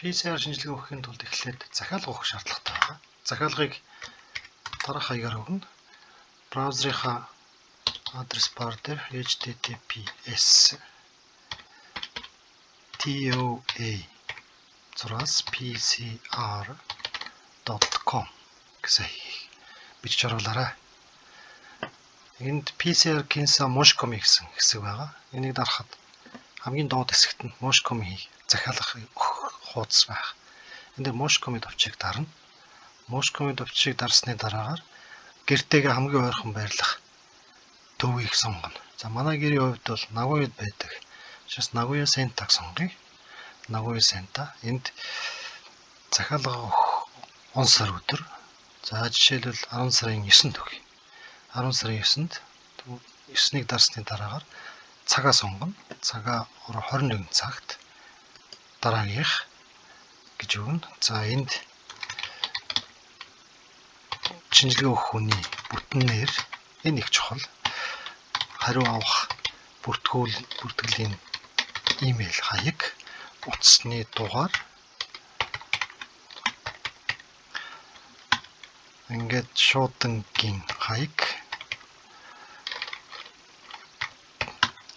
PCR шинжилгээ өгөхийн тулд эхлээд захиалга өгөх шаардлагатай байна. Захиалгыг дараах хаягаар өгнө. Браузерынхаа адрес бар дээр https toa/pcr.com гэсэн бичиж оруулаарай. Энд PCR Kinsa Moshcomi гэсэн хэсэг байгаа. Энийг дарахад хамгийн доод хэсэгт нь Moshcomi захиалга өгөх хуудас байх. Энд дээр Moshcomi товчийг дарна. Moshcomi товчийг дарсны дараагаар гэртээгээ хамгийн ойрхон байрлах төвийг сонгоно. За манай гэрийн хувьд бол Nagoya-д байдаг. Учраас Nagoya Senta сонгоё. Nagoya Senta. Энд захиалга өгөх он сар өдөр. За жишээлбэл 10 сарын 9-нд өгье. 10 сарын 9-нд 9-ыг дарсны дараагаар цагаа сонгоно. Цагаа 21 цагт дараагийнх гэж өгнө. За энд шинжилгээ өгөх хүний бүтнээр энэ их чухал. Хариу авах бүртгэлийн имэйл хаяг, утасны дугаар. Ингээд шуудангийн хаяг,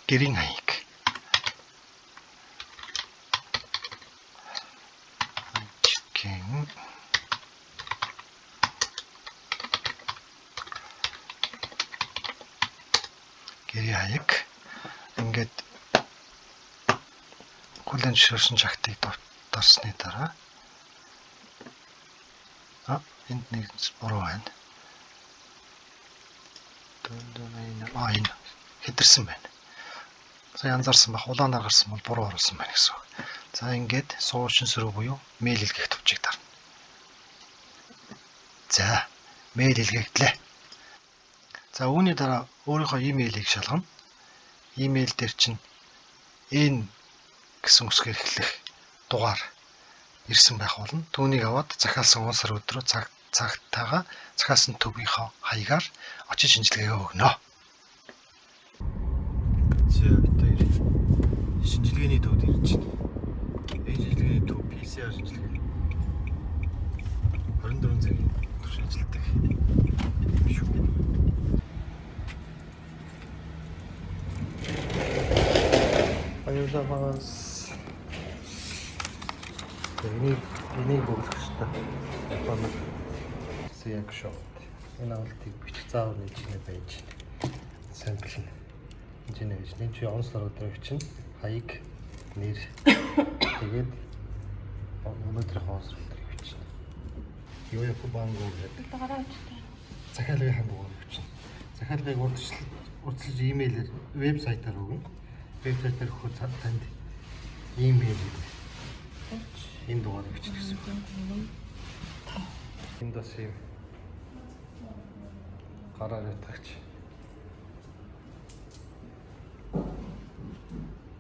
гэрийн хаяг. Гэрийн хаяг. Ингээд хүлээн зөвшөөрсөн шагтыг дарсны дараа энд нэг буруу байна. Энэ хэтэрсэн байна. Сая анзаарсан бах улаанаар гарсан бол буруу оруулсан байна гэсэн үг. За ингээд суучин сөрөг буюу мэйл илгээх төвчийг дарна. За мэйл илгээглээ. За үүний дараа өөрийнхөө имэйлийг шалгана. Имэйл дээр чинь энэ гэсэн үсгээр эхлэх дугаар ирсэн байх болно. Түүнийг аваад захиалсан он сар өдрөө цагтаага захиалсан төвийнхөө хаягаар очиж шинжилгээгээ өгнө. За бид шинжилгээний төвд ирж байна. Энэ шинжилгээний төв PCR шинжилгээ. 24 цагийн турш ажилладаг. Шүү. Аюулаас энийг бүгд хэвчээ. Одоо яг шот. Энэ авалтыг бичих заавал нэг чинь байж. Сампл нь. Энд байж. Энд чи он сар өдөр чинь хаяг, нэр тэгээд өнөөдрийн хоос өдрийг бичнэ. Юу яах вэ гэдэг. Гараа өчтэй. Захиалгын хандуугаар бичнэ. Захиалгыг урьдчилж имэйлээр вебсайтаар өгнө. Вебсайтаар өгөхөд танд имэйл энэ дугаар бичнэ гэсэн үг. Энд бас юм гараар ятгаач.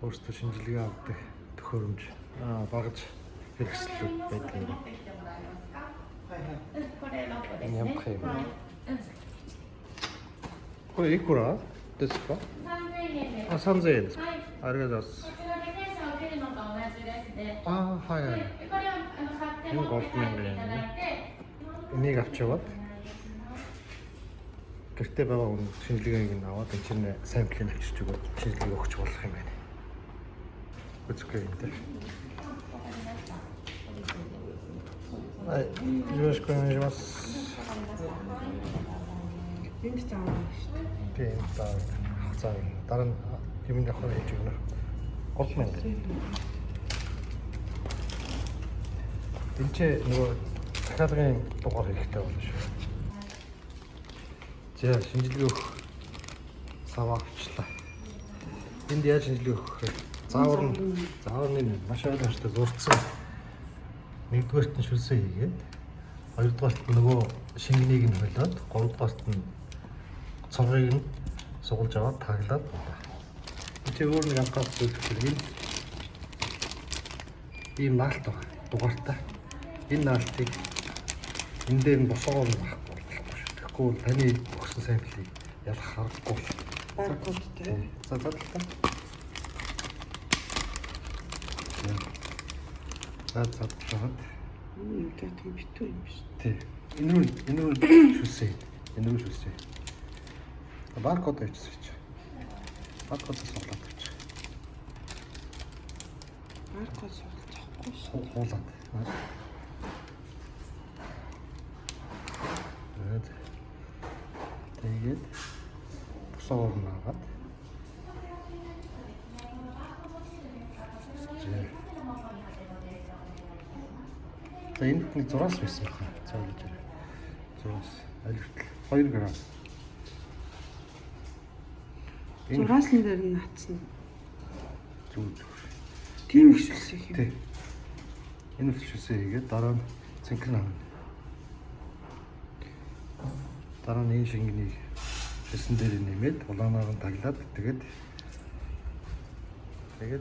Өөрсдөө шинжилгээ авдаг төхөөрөмж багаж хэрэгслүүд байдаг юм. Нямх юм. Кое икура? Дэска? 3000 円ですか。ありがとうございます。はいはい。Энийг авч яваад гэртээ байгаа хүн шинжилгээг нь аваад энэ чинь самплыг авчирч өгөөд шинжилгээ өгч болох юм байна. Үзэхгүй юм дээр. Юушгүй юм бас. Энд цаавар шүү дээ. Тийм цаавар. Дараа нь юм явах гэж байна. 3000. Энд чи нөгөө захиалгын дугаар хэрэгтэй болно шүү. За шинжилгээ өгөх саваа авчлаа. Энд яаж шинжилгээ өгөх вэ? Зааварны маш ойлгомжтой зурцсан. Нэгдүгээрт нь шүлсээ хийгээд, хоёрдугаарт нь нөгөө шингэнийг нь холиод, гуравдугаарт нь цонхыг нь сугалж аваад таглаад байна. Энд чи өөр нэг анхаарах зүйл хэрэг ийм наалт байна. Дугаартай. Энэ наалтыг энэ дээр нь босгоо байхгүй болохгүй шүү. Тэгэхгүй бол таны өгсөн самплыг ялах аргагүй. Баркодтэй. За задлаа. За цадлаад. Татах битүү юм биш. Тий. Энэ рүү шүсээ. Энэ рүү шүсээ. Баркод авчихсан. Баркодос суглаад авчих. Баркод суглаж авахгүй шүү. Хуулаад. Тэгээд босоор наагаад. За энд нэг зураас байсан байна. За гэж байна. Зураас аль хүртэл 2 г. Зураасан дээр нь натсан. Зүг. Тийм их шүлсэх юм. Тий. Энэ үлчээсээ хийгээд дараа нь цэнхэр авна. Дараа нь энэ шингэнийг хэсэн дээр нэмээд улаанаар нь таглаад тэгээд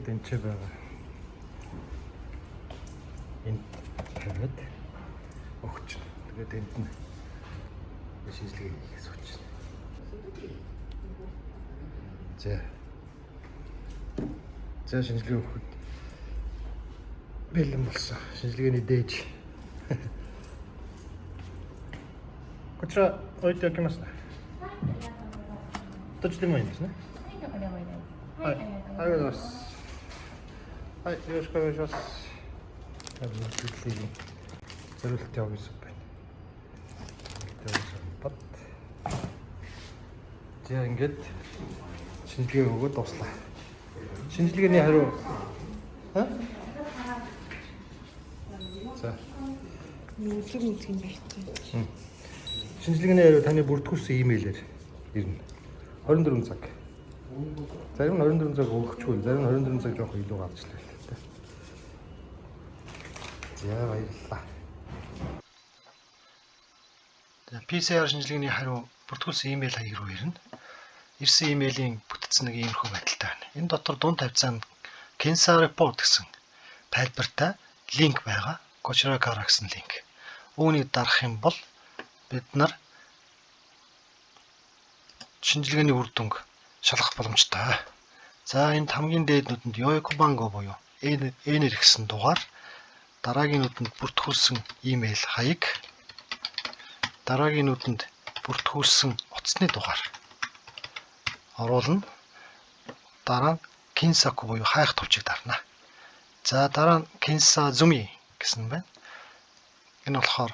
энэ ч байгаа. Энд тавиад өгч. Тэгээд энд нь шинжилгээ хийх сууч. За шинжилгээ өгөхөд бэлэн болсон. Шинжилгээний дээж. Кочра ойд якимасна. Точно мой есть, да? Ай, ай, ёшка жас. Зөвлөлт явуулсан байна. Бат. За ингээд шинжилгээ өгөөд дуслаа. Шинжилгээний хариу За. Нүлэг юм байна. Шинжилгээний хариу таны бүртгүүлсэн имэйлээр ирнэ. 24 цаг. Зарим нь 24 цаг өгөхгүй, зарим нь 24 цаг жоох илүү гарч ирлээ л дээ. За баярлалаа. PCR шинжилгээний хариу бүртгүүлсэн имэйл хаяг руу ирнэ. Ирсэн имэйлийн бүтцэн нэг иймэрхүү байдалтай байна. Энэ дотор дунд тавьцаанд Cancer Report гэсэн тайлбартай линк байгаа. Gochra Kara гэсэн линк. Үүнийг дарах юм бол бид нар шинжилгээний үр дүнг шалгах боломжтой. За энд хамгийн дээд нүдэнд Yokobango буюу N-ээр гэсэн дугаар, дараагийн нүдэнд бүртгүүлсэн имэйл хаяг, дараагийн нүдэнд бүртгүүлсэн утасны дугаар оруулна. Дараа нь Kinsaku буюу хайх товчийг дарна. За дараа нь Kinsazumi гэсэн байна. Энэ болохоор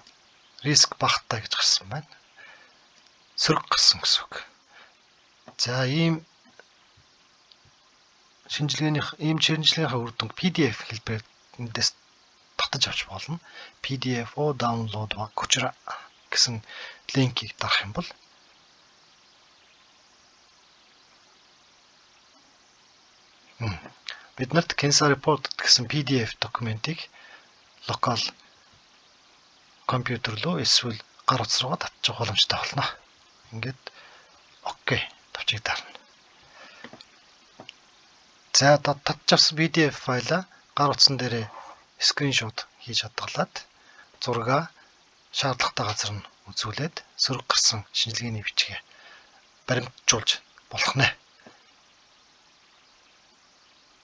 риск багтаа гэж гарсан байна. Сөрөг гарсан гэсэн үг. За ийм шинжилгээнийхээ үр дүнг PDF хэлбэрээр эндээс татаж авч болно. PDF о download Gochra гэсэн линкийг дарах юм бол бид нарт Cancer Report гэсэн PDF документыг локал компьютер руу эсвэл гар утас руу татчих боломжтой болно. Ингээд окей товчийг дарна. За татж авсан PDF файлаа гар утсан дээрээ скриншот хийж хадгалаад зургаа шаардлагатай газар нь үзүүлээд сөрөг гарсан шинжилгээний бичгээ баримтжуулж болох нэ.